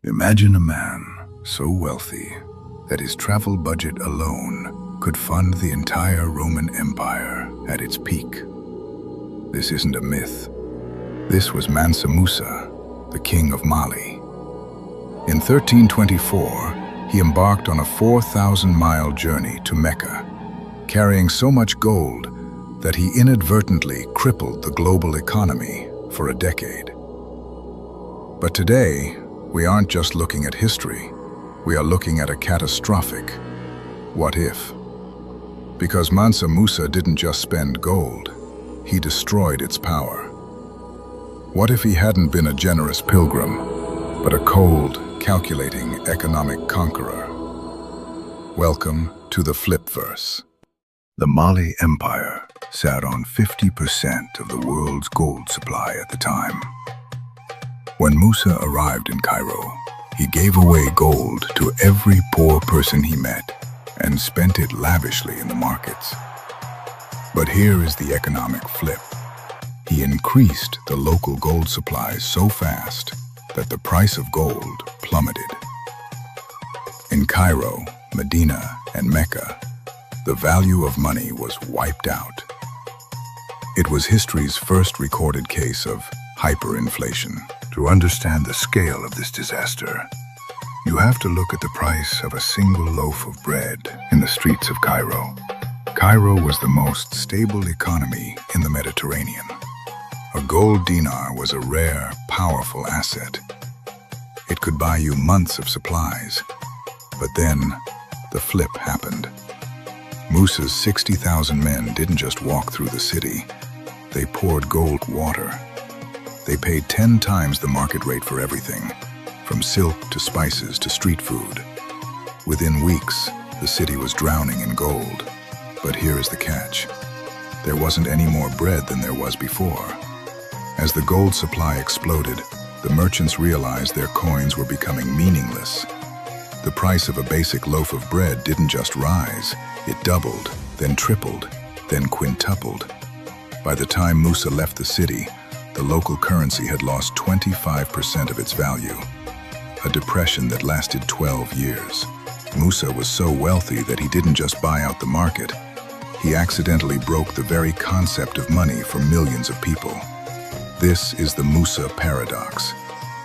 Imagine a man so wealthy that his travel budget alone could fund the entire Roman Empire at its peak. This isn't a myth. This was Mansa Musa, the king of Mali. In 1324, he embarked on a 4,000-mile journey to Mecca, carrying so much gold that he inadvertently crippled the global economy for a decade. But today, we aren't just looking at history, we are looking at a catastrophic what if. Because Mansa Musa didn't just spend gold, he destroyed its power. What if he hadn't been a generous pilgrim, but a cold, calculating economic conqueror? Welcome to the Flipverse. The Mali Empire sat on 50% of the world's gold supply at the time. When Musa arrived in Cairo, he gave away gold to every poor person he met and spent it lavishly in the markets. But here is the economic flip. He increased the local gold supplies so fast that the price of gold plummeted. In Cairo, Medina, and Mecca, the value of money was wiped out. It was history's first recorded case of hyperinflation. To understand the scale of this disaster, you have to look at the price of a single loaf of bread in the streets of Cairo. Cairo was the most stable economy in the Mediterranean. A gold dinar was a rare, powerful asset. It could buy you months of supplies. But then, the flip happened. Musa's 60,000 men didn't just walk through the city. They poured gold water. They paid 10 times the market rate for everything, from silk to spices to street food. Within weeks, the city was drowning in gold. But here is the catch. There wasn't any more bread than there was before. As the gold supply exploded, the merchants realized their coins were becoming meaningless. The price of a basic loaf of bread didn't just rise, it doubled, then tripled, then quintupled. By the time Musa left the city, the local currency had lost 25% of its value, a depression that lasted 12 years. Musa was so wealthy that he didn't just buy out the market, he accidentally broke the very concept of money for millions of people. This is the Musa Paradox.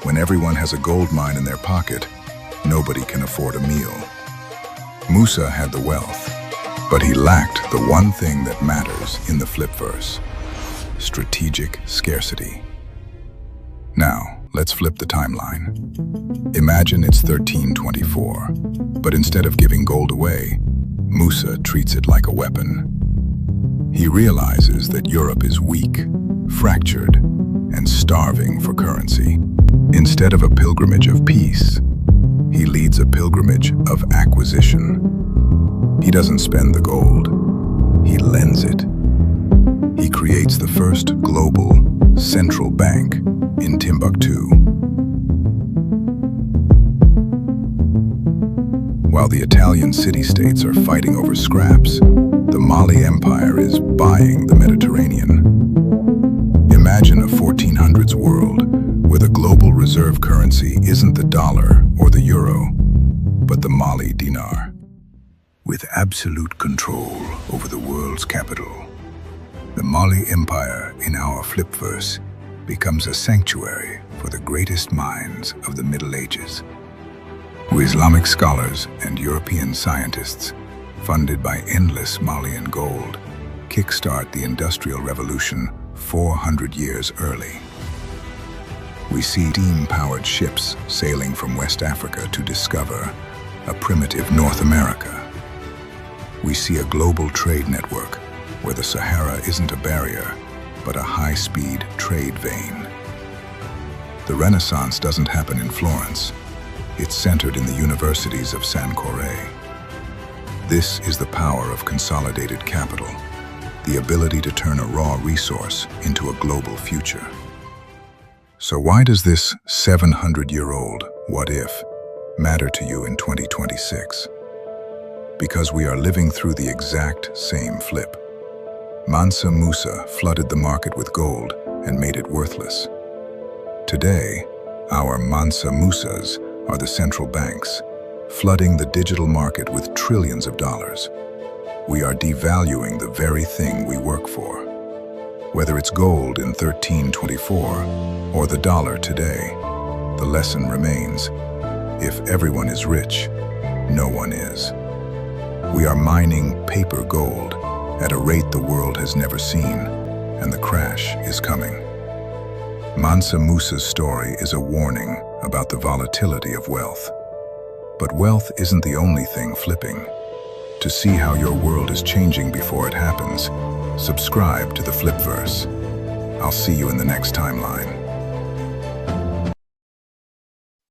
When everyone has a gold mine in their pocket, nobody can afford a meal. Musa had the wealth, but he lacked the one thing that matters in the Flipverse: strategic scarcity. Now, let's flip the timeline. Imagine it's 1324, but instead of giving gold away, Musa treats it like a weapon. He realizes that Europe is weak, fractured, and starving for currency. Instead of a pilgrimage of peace, he leads a pilgrimage of acquisition. He doesn't spend the gold, he lends it. He creates the first global central bank in Timbuktu. While the Italian city-states are fighting over scraps, the Mali Empire is buying the Mediterranean. Imagine a 1400s world where the global reserve currency isn't the dollar or the euro, but the Mali dinar. With absolute control over the world's capital, the Mali Empire in our Flipverse becomes a sanctuary for the greatest minds of the Middle Ages. Islamic scholars and European scientists, funded by endless Malian gold, kickstart the Industrial Revolution 400 years early. We see steam-powered ships sailing from West Africa to discover a primitive North America. We see a global trade network where the Sahara isn't a barrier, but a high-speed trade vein. The Renaissance doesn't happen in Florence. It's centered in the universities of Sankore. This is the power of consolidated capital, the ability to turn a raw resource into a global future. So why does this 700-year-old what if matter to you in 2026? Because we are living through the exact same flip. Mansa Musa flooded the market with gold and made it worthless. Today, our Mansa Musas are the central banks, flooding the digital market with trillions of dollars. We are devaluing the very thing we work for. Whether it's gold in 1324 or the dollar today, the lesson remains: if everyone is rich, no one is. We are mining paper gold at a rate the world has never seen, and the crash is coming. Mansa Musa's story is a warning about the volatility of wealth. But wealth isn't the only thing flipping. To see how your world is changing before it happens, subscribe to the Flipverse. I'll see you in the next timeline.